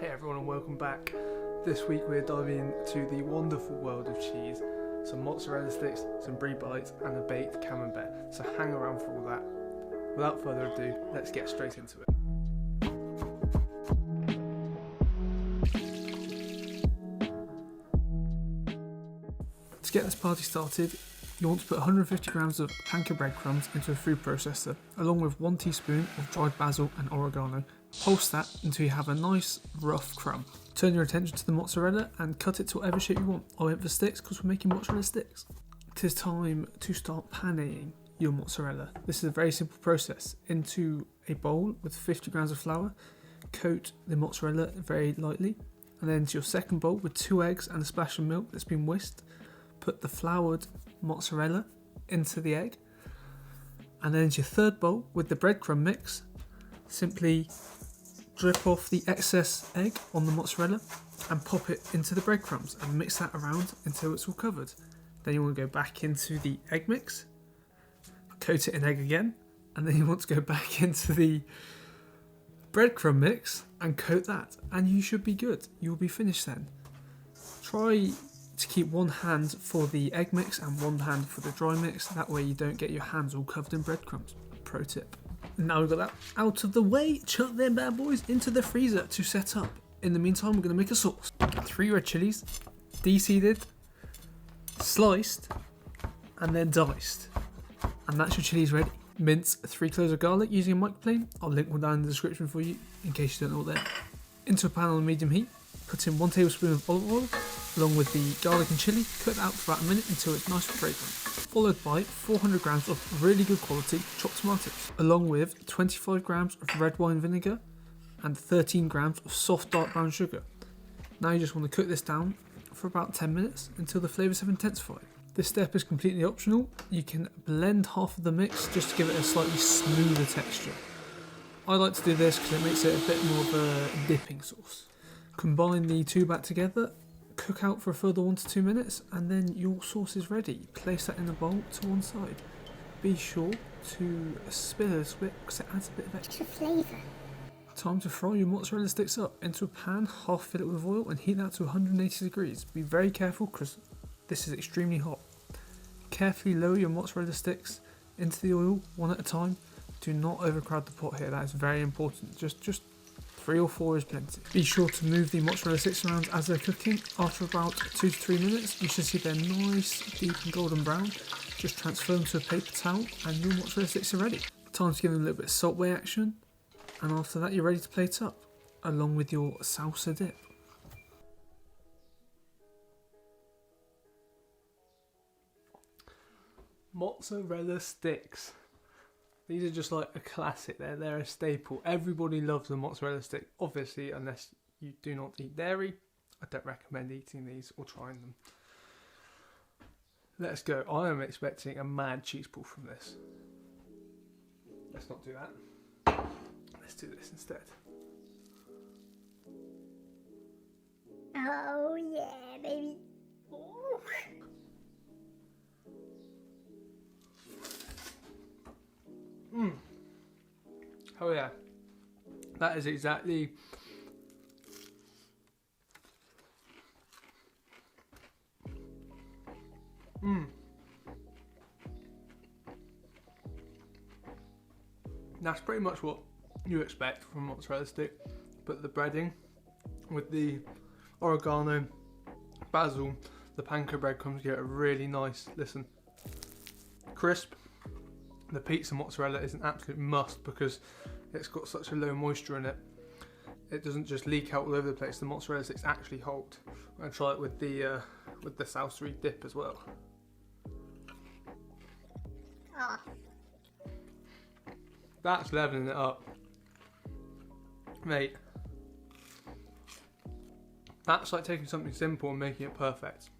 Hey everyone and welcome back. This week we're diving into the wonderful world of cheese. Some mozzarella sticks, some brie bites and a baked camembert. So hang around for all that. Without further ado, let's get straight into it. To get this party started, you want to put 150 grams of panko breadcrumbs into a food processor, along with 1 teaspoon of dried basil and oregano. Pulse that until you have a nice rough crumb. Turn your attention to the mozzarella and cut it to whatever shape you want. I went for sticks because we're making mozzarella sticks. It is time to start paneing your mozzarella. This is a very simple process. Into a bowl with 50 grams of flour, coat the mozzarella very lightly, and then into your second bowl with 2 eggs and a splash of milk that's been whisked. Put the floured mozzarella into the egg, and then into your third bowl with the breadcrumb mix. Simply drip off the excess egg on the mozzarella and pop it into the breadcrumbs and mix that around until it's all covered. Then you want to go back into the egg mix, coat it in egg again, and then you want to go back into the breadcrumb mix and coat that, and you should be good. You'll be finished then. Try to keep one hand for the egg mix and one hand for the dry mix, that way you don't get your hands all covered in breadcrumbs. Pro tip. Now we've got that out of the way, chuck them bad boys into the freezer to set up. In the meantime, we're going to make a sauce. 3 red chilies, de-seeded, sliced, and then diced. And that's your chilies ready. Mince 3 cloves of garlic using a microplane. I'll link one down in the description for you in case you don't know what they're. Into a pan on medium heat, put in 1 tablespoon of olive oil, along with the garlic and chilli. Cook that out for about a minute until it's nice and fragrant. Followed by 400 grams of really good quality chopped tomatoes, along with 25 grams of red wine vinegar and 13 grams of soft dark brown sugar. Now you just want to cook this down for about 10 minutes until the flavours have intensified. This step is completely optional. You can blend half of the mix just to give it a slightly smoother texture. I like to do this because it makes it a bit more of a dipping sauce. Combine the two back together, cook out for a further 1 to 2 minutes, and then your sauce is ready. Place that in a bowl to one side. Be sure to spill a little bit because it adds a bit of extra flavour. Time to fry your mozzarella sticks up. Into a pan, half fill it with oil and heat that to 180 degrees. Be very careful because this is extremely hot. Carefully lower your mozzarella sticks into the oil one at a time. Do not overcrowd the pot here, that is very important. Just 3 or 4 is plenty. Be sure to move the mozzarella sticks around as they're cooking. After about 2 to 3 minutes, you should see they're nice, deep and golden brown. Just transfer them to a paper towel and your mozzarella sticks are ready. Time to give them a little bit of salt bay action. And after that, you're ready to plate up, along with your salsa dip. Mozzarella sticks. These are just like a classic, they're a staple. Everybody loves a mozzarella stick, obviously, unless you do not eat dairy. I don't recommend eating these or trying them. Let's go. I am expecting a mad cheese pull from this. Let's not do that. Let's do this instead. Oh yeah, baby. Ooh. Oh yeah, that is exactly That's pretty much what you expect from a mozzarella stick, but the breading with the oregano, basil, the panko breadcrumbs give it a really nice, crisp. The pizza mozzarella is an absolute must because it's got such a low moisture in it. It doesn't just leak out all over the place. The mozzarella sticks actually hold. I'm going to try it with the Salsa dip as well. Oh. That's leveling it up, mate. That's like taking something simple and making it perfect.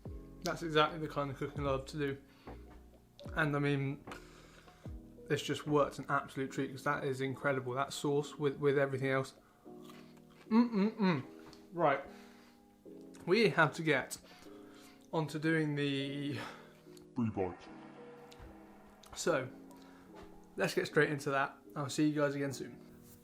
That's exactly the kind of cooking I love to do. And I mean, this just worked an absolute treat because that is incredible. That sauce with everything else. Right. We have to get onto doing the Brie bites. So, let's get straight into that. I'll see you guys again soon.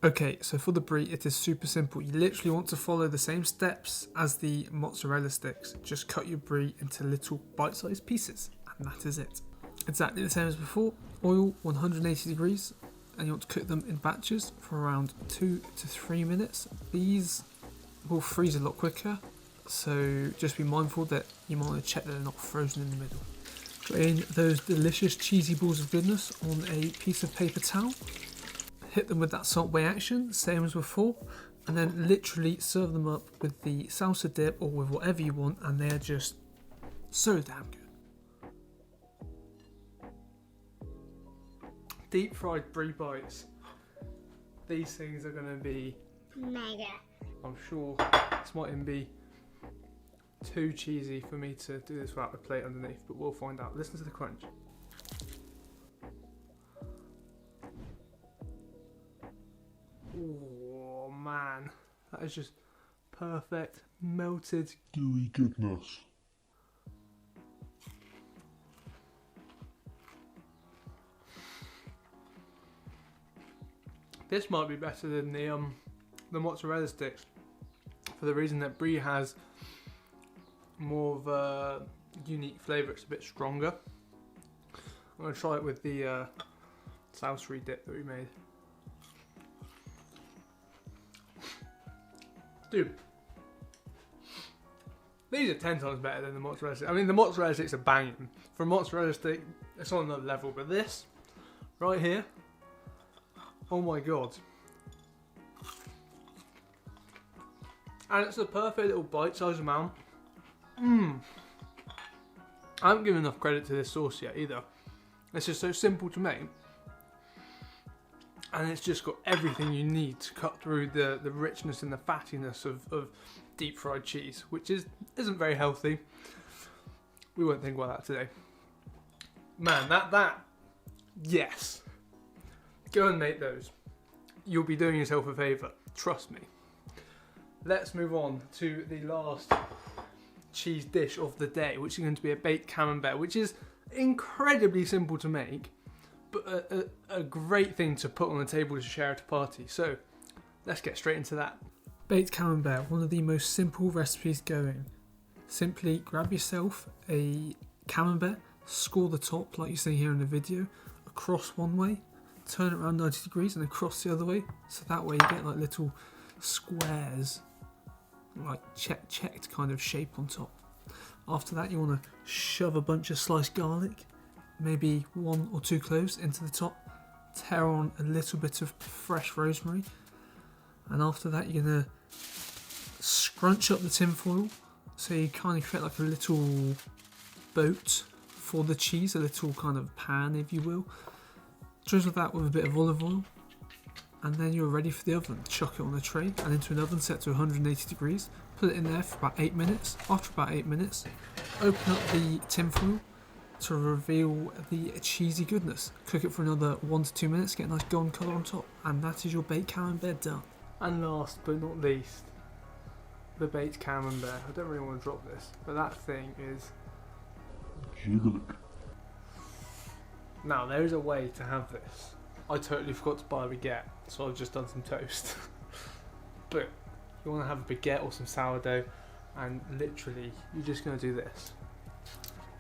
Okay, so for the brie, it is super simple. You literally want to follow the same steps as the mozzarella sticks. Just cut your brie into little bite-sized pieces, and that is it. Exactly the same as before. Oil 180 degrees, and you want to cook them in batches for around 2 to 3 minutes. These will freeze a lot quicker, so just be mindful that you might want to check that they're not frozen in the middle. Drain those delicious cheesy balls of goodness on a piece of paper towel. Hit them with that salt bay action, same as before, and then literally serve them up with the salsa dip or with whatever you want, and they're just so damn good. Deep fried brie bites. These things are going to be Mega. I'm sure this might even be too cheesy for me to do this without the plate underneath, but we'll find out. Listen to the crunch. Oh man, that is just perfect, melted, gooey goodness. This might be better than the mozzarella sticks, for the reason that brie has more of a unique flavour. It's a bit stronger. I'm going to try it with the Salsa dip that we made. Dude, these are 10 times better than the mozzarella sticks. I mean, the mozzarella sticks are banging. For a mozzarella stick, it's on another level, but this, right here, oh my god. And it's a perfect little bite-sized amount. I haven't given enough credit to this sauce yet either. It's just so simple to make. And it's just got everything you need to cut through the richness and the fattiness of deep fried cheese, which isn't very healthy. We won't think about that today. Man, that yes. Go and make those. You'll be doing yourself a favour, trust me. Let's move on to the last cheese dish of the day, which is going to be a baked camembert, which is incredibly simple to make, but a great thing to put on the table to share at a party. So let's get straight into that. Baked camembert, one of the most simple recipes going. Simply grab yourself a camembert, score the top like you see here in the video, across one way, turn it around 90 degrees and across the other way, so that way you get like little squares, like checked kind of shape on top. After that, you want to shove a bunch of sliced garlic, maybe 1 or 2 cloves into the top, tear on a little bit of fresh rosemary, and after that you're going to scrunch up the tin foil so you kind of create like a little boat for the cheese, a little kind of pan if you will. Drizzle that with a bit of olive oil, and then you're ready for the oven. Chuck it on a tray and into an oven set to 180 degrees. Put it in there for about 8 minutes. After about 8 minutes, open up the tin foil to reveal the cheesy goodness. Cook it for another 1 to 2 minutes, get a nice golden colour on top, and that is your baked camembert done. And last but not least, the baked camembert. I don't really want to drop this, but that thing is Jiggly. Now there is a way to have this. I totally forgot to buy a baguette, so I've just done some toast. But you want to have a baguette or some sourdough, and literally you're just going to do this.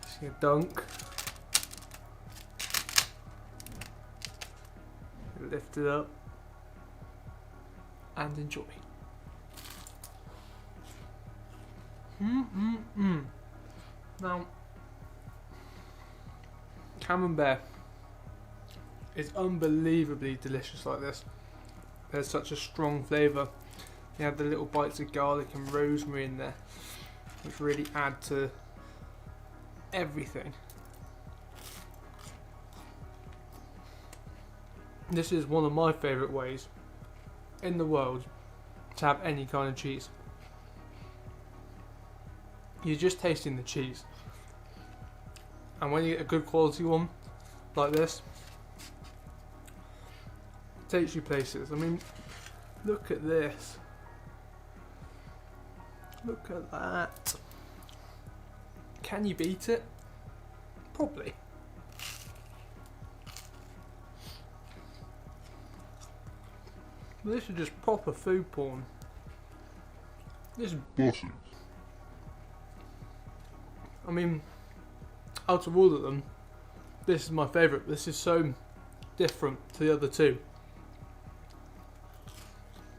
Just going to dunk, lift it up, and enjoy. Now, camembert is unbelievably delicious like this. There's such a strong flavour. You have the little bites of garlic and rosemary in there, which really add to everything. This is one of my favourite ways in the world to have any kind of cheese. You're just tasting the cheese, and when you get a good quality one like this, it takes you places. I mean, look at this. Look at that. Can you beat it? Probably. This is just proper food porn. This is, Bossy. I mean, out of all of them, this is my favourite. This is so different to the other two.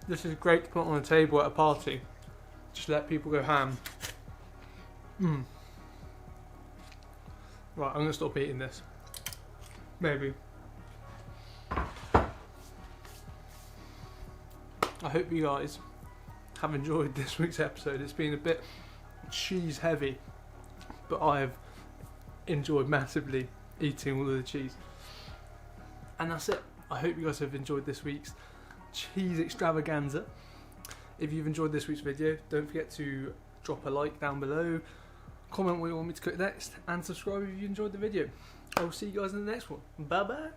This is great to put on a table at a party. Just let people go ham. Right, I'm going to stop eating this. Maybe. I hope you guys have enjoyed this week's episode. It's been a bit cheese heavy, but I have enjoyed massively eating all of the cheese. And that's it. I hope you guys have enjoyed this week's cheese extravaganza. If you've enjoyed this week's video, don't forget to drop a like down below, comment what you want me to cook next, and subscribe if you enjoyed the video. I will see you guys in the next one. Bye bye.